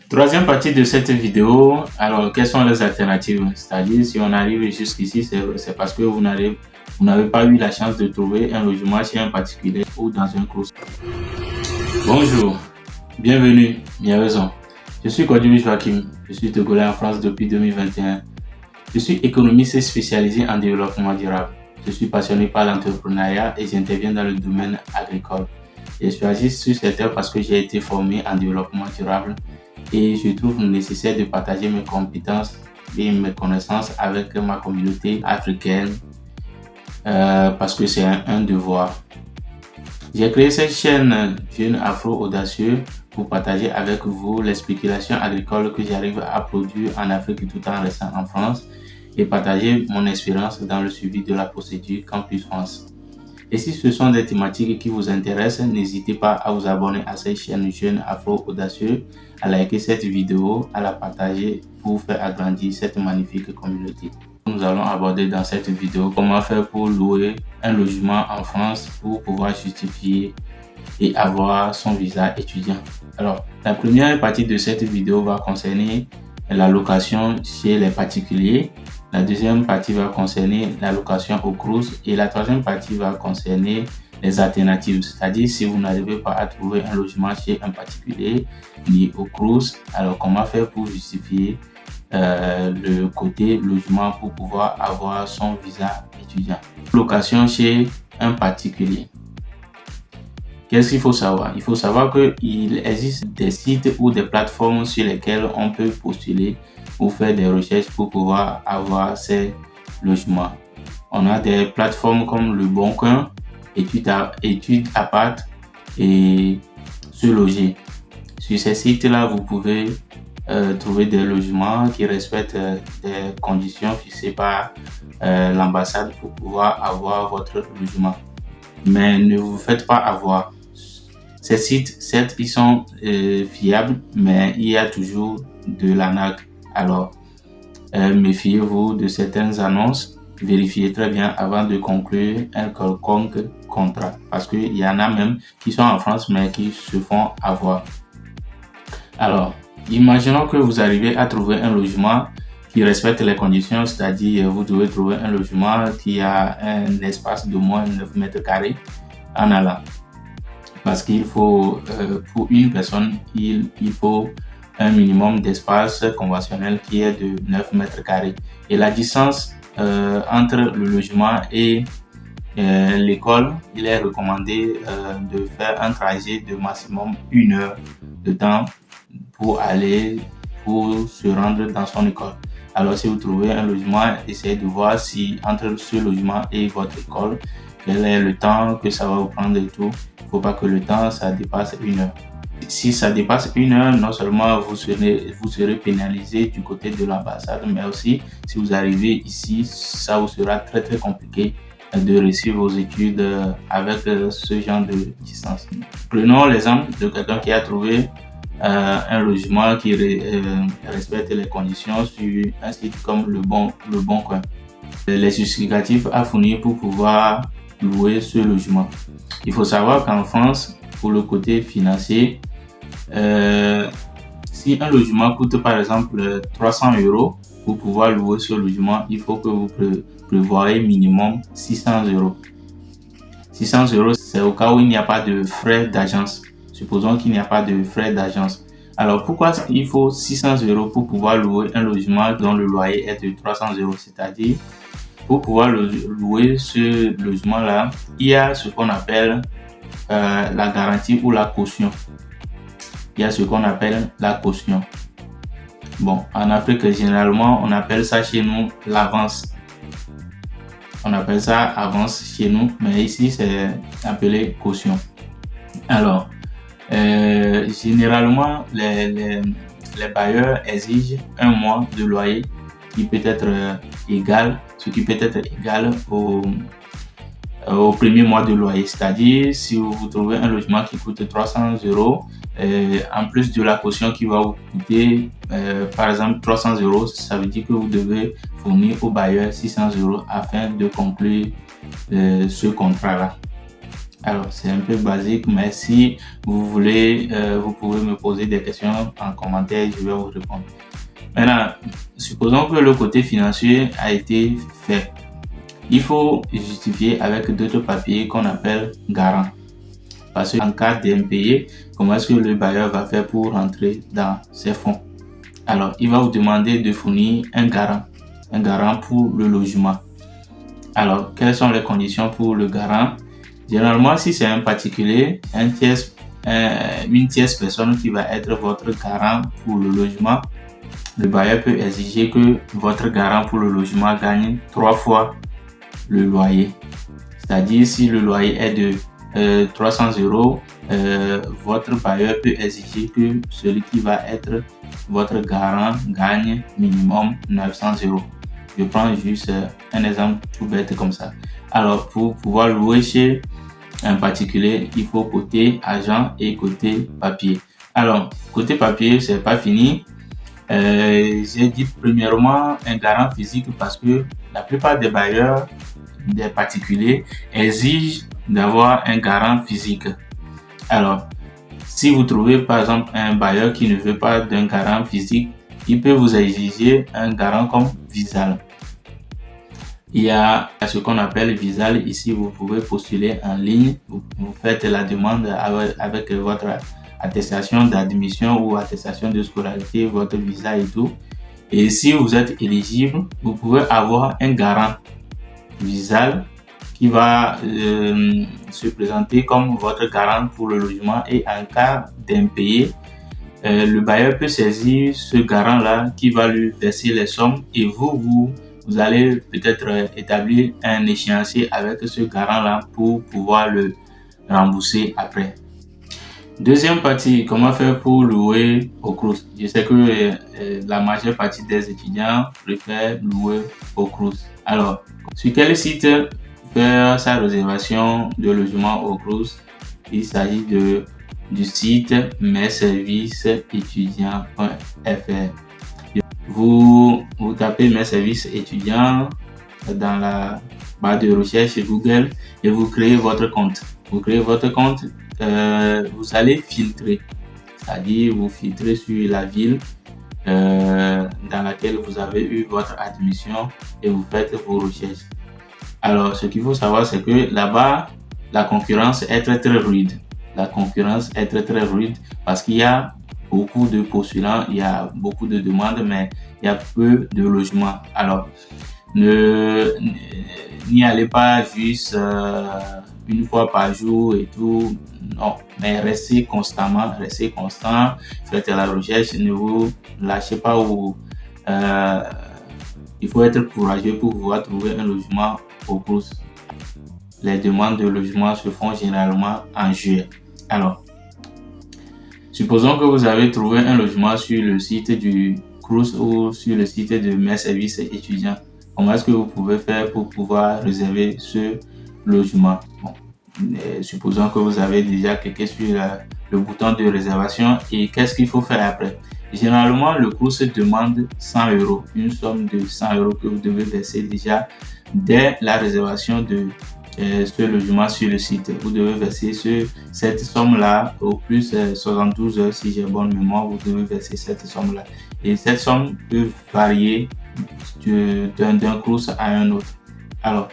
Troisième partie de cette vidéo, alors quelles sont les alternatives? C'est-à-dire si on arrive jusqu'ici, c'est parce que vous n'avez pas eu la chance de trouver un logement chez un particulier ou dans un crous. Bonjour, bienvenue, bien raison. Je suis Kodjoumi Joachim, je suis togolais en France depuis 2021. Je suis économiste spécialisé en développement durable. Je suis passionné par l'entrepreneuriat et j'interviens dans le domaine agricole. J'ai choisi ce secteur parce que j'ai été formé en développement durable et je trouve nécessaire de partager mes compétences et mes connaissances avec ma communauté africaine parce que c'est un devoir. J'ai créé cette chaîne Jeunes Afro Audacieux pour partager avec vous les spéculations agricoles que j'arrive à produire en Afrique tout en restant en France et partager mon expérience dans le suivi de la procédure Campus France. Et si ce sont des thématiques qui vous intéressent, n'hésitez pas à vous abonner à cette chaîne Jeunes Afro Audacieux, à liker cette vidéo, à la partager pour faire agrandir cette magnifique communauté. Nous allons aborder dans cette vidéo comment faire pour louer un logement en France pour pouvoir justifier et avoir son visa étudiant. Alors, la première partie de cette vidéo va concerner la location chez les particuliers. La deuxième partie va concerner la location au crous et la troisième partie va concerner les alternatives. C'est-à-dire si vous n'arrivez pas à trouver un logement chez un particulier ni au crous, alors comment faire pour justifier le côté logement pour pouvoir avoir son visa étudiant. Location chez un particulier. Qu'est-ce qu'il faut savoir? Il faut savoir qu'il existe des sites ou des plateformes sur lesquelles on peut postuler ou faire des recherches pour pouvoir avoir ces logements. On a des plateformes comme Le Bon Coin, Études Appart et Se Loger. Sur ces sites-là, vous pouvez trouver des logements qui respectent des conditions fixées par l'ambassade pour pouvoir avoir votre logement. Mais ne vous faites pas avoir. Ces sites, certes, ils sont fiables, mais il y a toujours de l'arnaque. Alors, méfiez-vous de certaines annonces. Vérifiez très bien avant de conclure un quelconque contrat. Parce qu'il y en a même qui sont en France, mais qui se font avoir. Alors, imaginons que vous arrivez à trouver un logement qui respecte les conditions, c'est-à-dire vous devez trouver un logement qui a un espace de moins de 9 mètres carrés en allant. Parce qu'il faut, pour une personne, il faut un minimum d'espace conventionnel qui est de 9 mètres carrés. Et la distance entre le logement et l'école, il est recommandé de faire un trajet de maximum 1 heure de temps pour se rendre dans son école. Alors si vous trouvez un logement, essayez de voir si entre ce logement et votre école, quel est le temps que ça va vous prendre et tout. Il ne faut pas que le temps ça dépasse 1 heure. Si ça dépasse 1 heure, non seulement vous serez pénalisé du côté de l'ambassade, mais aussi si vous arrivez ici, ça vous sera très très compliqué de réussir vos études avec ce genre de distance. Prenons l'exemple de quelqu'un qui a trouvé un logement qui respecte les conditions sur un site comme le bon Coin. Les justificatifs à fournir pour pouvoir louer ce logement. Il faut savoir qu'en France, pour le côté financier, si un logement coûte par exemple 300 €, pour pouvoir louer ce logement, il faut que vous prévoyez minimum 600 €. 600 €, c'est au cas où il n'y a pas de frais d'agence. Supposons qu'il n'y a pas de frais d'agence. Alors pourquoi il faut 600 € pour pouvoir louer un logement dont le loyer est de 300 €? C'est-à-dire, pour pouvoir louer ce logement-là, il y a ce qu'on appelle la garantie ou la caution. Il y a ce qu'on appelle la caution. Bon, en Afrique, généralement, on appelle ça chez nous l'avance. On appelle ça avance chez nous, mais ici, c'est appelé caution. Alors, généralement, les bailleurs exigent 1 mois de loyer qui peut être égal au premier mois de loyer. C'est-à-dire, si vous trouvez un logement qui coûte 300 €, en plus de la caution qui va vous coûter, par exemple, 300 €, ça veut dire que vous devez fournir au bailleur 600 € afin de conclure ce contrat-là. Alors, c'est un peu basique, mais si vous voulez, vous pouvez me poser des questions en commentaire, je vais vous répondre. Maintenant, supposons que le côté financier a été fait. Il faut justifier avec d'autres papiers qu'on appelle garant. Parce qu'en cas d'impayé, comment est-ce que le bailleur va faire pour rentrer dans ses fonds? Alors, il va vous demander de fournir un garant pour le logement. Alors, quelles sont les conditions pour le garant? Généralement, si c'est un particulier, une tierce personne qui va être votre garant pour le logement, le bailleur peut exiger que votre garant pour le logement gagne 3 fois le loyer. C'est-à-dire, si le loyer est de 300 €, votre bailleur peut exiger que celui qui va être votre garant gagne minimum 900 €. Je prends juste un exemple tout bête comme ça. Alors, pour pouvoir louer chez un particulier, il faut côté argent et côté papier. Alors, côté papier, c'est pas fini. J'ai dit premièrement un garant physique parce que la plupart des bailleurs, des particuliers, exigent d'avoir un garant physique. Alors, si vous trouvez par exemple un bailleur qui ne veut pas d'un garant physique, il peut vous exiger un garant comme Visal. Il y a ce qu'on appelle Visal. Ici, vous pouvez postuler en ligne. Vous faites la demande avec votre attestation d'admission ou attestation de scolarité, votre visa et tout. Et si vous êtes éligible, vous pouvez avoir un garant Visal qui va se présenter comme votre garant pour le logement, et en cas d'impayé, le bailleur peut saisir ce garant-là qui va lui verser les sommes, et vous allez peut-être établir un échéancier avec ce garant-là pour pouvoir le rembourser après. Deuxième partie, comment faire pour louer au Crous? Je sais que la majeure partie des étudiants préfèrent louer au Crous. Alors, sur quel site faire sa réservation de logement au Crous? Il s'agit du site messervicesétudiants.fr. Vous tapez mes services étudiants dans la barre de recherche Google et vous créez votre compte. Vous créez votre compte, vous allez filtrer, c'est-à-dire vous filtrez sur la ville dans laquelle vous avez eu votre admission et vous faites vos recherches. Alors, ce qu'il faut savoir, c'est que là-bas, la concurrence est très rude. La concurrence est très rude parce qu'il y a beaucoup de postulants, il y a beaucoup de demandes, mais il y a peu de logements. Alors, n'y allez pas juste une fois par jour et tout. Non, mais restez constant, faites la recherche, ne vous lâchez pas. Il faut être courageux pour pouvoir trouver un logement au Crous. Les demandes de logement se font généralement en juillet. Alors, supposons que vous avez trouvé un logement sur le site du Crous ou sur le site de mes services étudiants. Comment est-ce que vous pouvez faire pour pouvoir réserver ce logement? Bon, supposons que vous avez déjà cliqué sur le bouton de réservation, et qu'est-ce qu'il faut faire après? Généralement, le Crous demande 100 €, une somme de 100 € que vous devez verser déjà dès la réservation de ce logement sur le site. Vous devez verser cette somme-là au plus 72 heures, si j'ai bonne mémoire, vous devez verser cette somme-là. Et cette somme peut varier d'un Crous à un autre. Alors,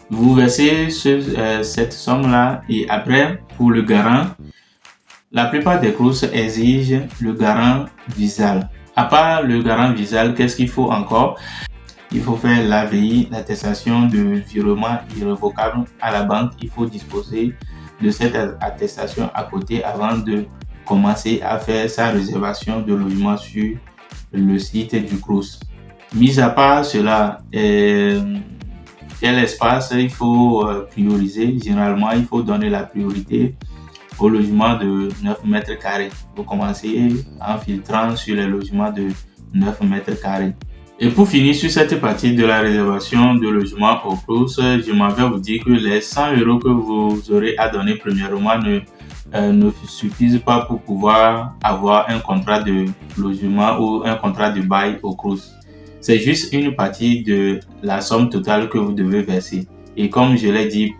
vous versez cette somme-là, et après, pour le garant, la plupart des Crous exigent le garant Visal. À part le garant Visal, qu'est-ce qu'il faut encore? Il faut faire l'AVI, l'attestation de virement irrévocable à la banque. Il faut disposer de cette attestation à côté avant de commencer à faire sa réservation de logement sur le site du Crous. Mis à part cela, quel espace il faut prioriser? Généralement, il faut donner la priorité au logement de 9 mètres carrés. Vous commencez en filtrant sur les logements de 9 mètres carrés. Et pour finir sur cette partie de la réservation de logement au Crous, je m'en vais vous dire que les 100 € que vous aurez à donner premièrement ne suffisent pas pour pouvoir avoir un contrat de logement ou un contrat de bail au Crous. C'est juste une partie de la somme totale que vous devez verser. Et comme je l'ai dit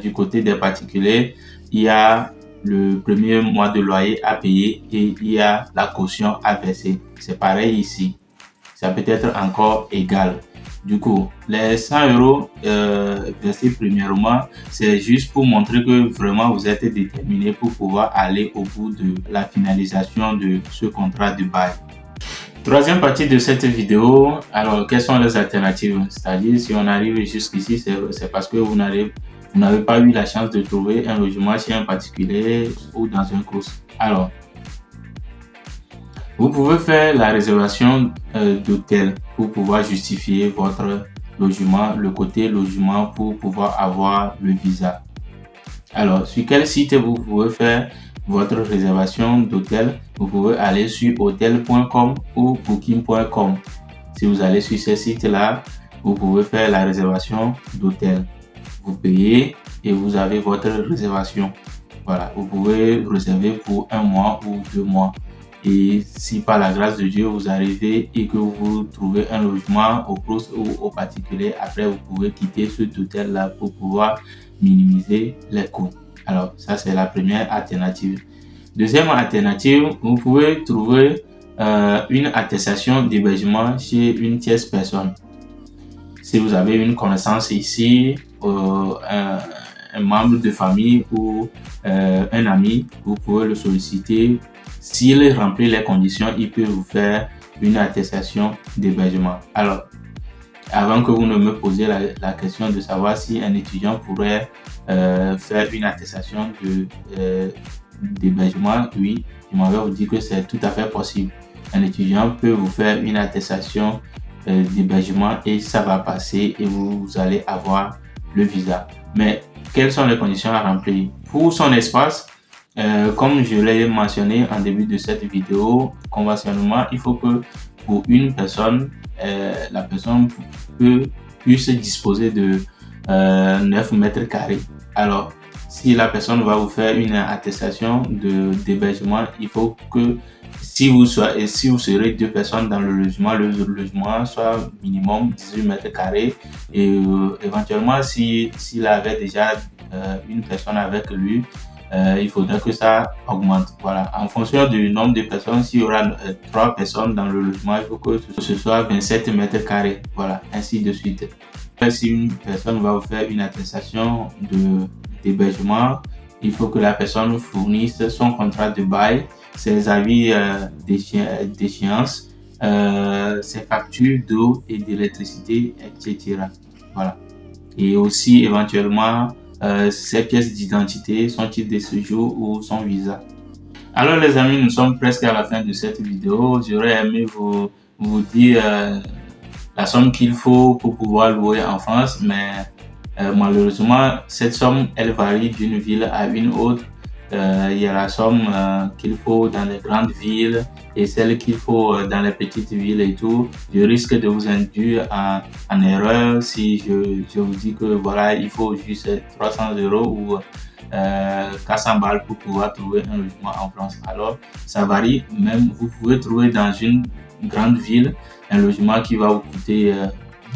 du côté des particuliers, il y a le premier mois de loyer à payer et il y a la caution à verser. C'est pareil ici. Ça peut être encore égal. Du coup, les 100 € versés premièrement, c'est juste pour montrer que vraiment vous êtes déterminé pour pouvoir aller au bout de la finalisation de ce contrat de bail. Troisième partie de cette vidéo, alors quelles sont les alternatives? C'est-à-dire si on arrive jusqu'ici, c'est parce que vous n'avez pas eu la chance de trouver un logement chez un particulier ou dans un CROUS. Alors, vous pouvez faire la réservation d'hôtel pour pouvoir justifier votre logement, le côté logement pour pouvoir avoir le visa. Alors, sur quel site vous pouvez faire votre réservation d'hôtel? Vous pouvez aller sur hotel.com ou booking.com. Si vous allez sur ces sites-là, vous pouvez faire la réservation d'hôtel. Vous payez et vous avez votre réservation. Voilà, vous pouvez réserver pour 1 mois ou 2 mois. Et si par la grâce de Dieu vous arrivez et que vous trouvez un logement au CROUS ou au particulier, après vous pouvez quitter cet hôtel-là pour pouvoir minimiser les coûts. Alors ça c'est la première alternative. Deuxième alternative, vous pouvez trouver une attestation d'hébergement chez une tierce personne. Si vous avez une connaissance ici, un membre de famille ou un ami, vous pouvez le solliciter. S'il remplit les conditions, il peut vous faire une attestation d'hébergement. Alors, avant que vous ne me posiez la question de savoir si un étudiant pourrait faire une attestation d'hébergement, oui, je m'en vais vous dire que c'est tout à fait possible. Un étudiant peut vous faire une attestation d'hébergement et ça va passer et vous allez avoir le visa. Mais quelles sont les conditions à remplir? Pour son espace, comme je l'ai mentionné en début de cette vidéo, conventionnellement, il faut que pour une personne, la personne puisse disposer de 9 mètres carrés. Alors, si la personne va vous faire une attestation d'hébergement, il faut que si vous serez 2 personnes dans le logement soit minimum 18 mètres carrés et éventuellement s'il avait déjà une personne avec lui, il faudrait que ça augmente. Voilà. En fonction du nombre de personnes, s'il y aura 3 personnes dans le logement, il faut que ce soit 27 mètres carrés. Voilà, ainsi de suite. Si une personne va vous faire une attestation d'hébergement, il faut que la personne fournisse son contrat de bail, ses avis d'échéance, ses factures d'eau et d'électricité, etc. Voilà. Et aussi éventuellement ses pièces d'identité, son titre de séjour ou son visa. Alors les amis, nous sommes presque à la fin de cette vidéo. J'aurais aimé vous dire la somme qu'il faut pour pouvoir louer en France, mais malheureusement cette somme elle varie d'une ville à une autre. Il y a la somme qu'il faut dans les grandes villes et celle qu'il faut dans les petites villes et tout. Je risque de vous induire en erreur si je vous dis que voilà, il faut juste 300 € ou 400 balles pour pouvoir trouver un logement en France. Alors ça varie, même vous pouvez trouver dans une grande ville un logement qui va vous coûter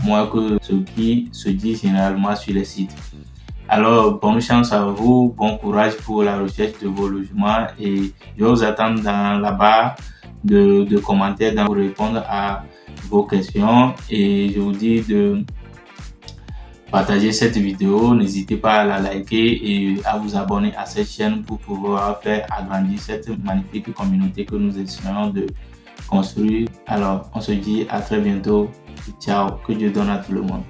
moins que ce qui se dit généralement sur les sites. Alors, bonne chance à vous, bon courage pour la recherche de vos logements et je vais vous attendre dans la barre de commentaires pour répondre à vos questions et je vous dis de partager cette vidéo, n'hésitez pas à la liker et à vous abonner à cette chaîne pour pouvoir faire agrandir cette magnifique communauté que nous essayons de construire. Alors, on se dit à très bientôt. Ciao, que Dieu donne à tout le monde.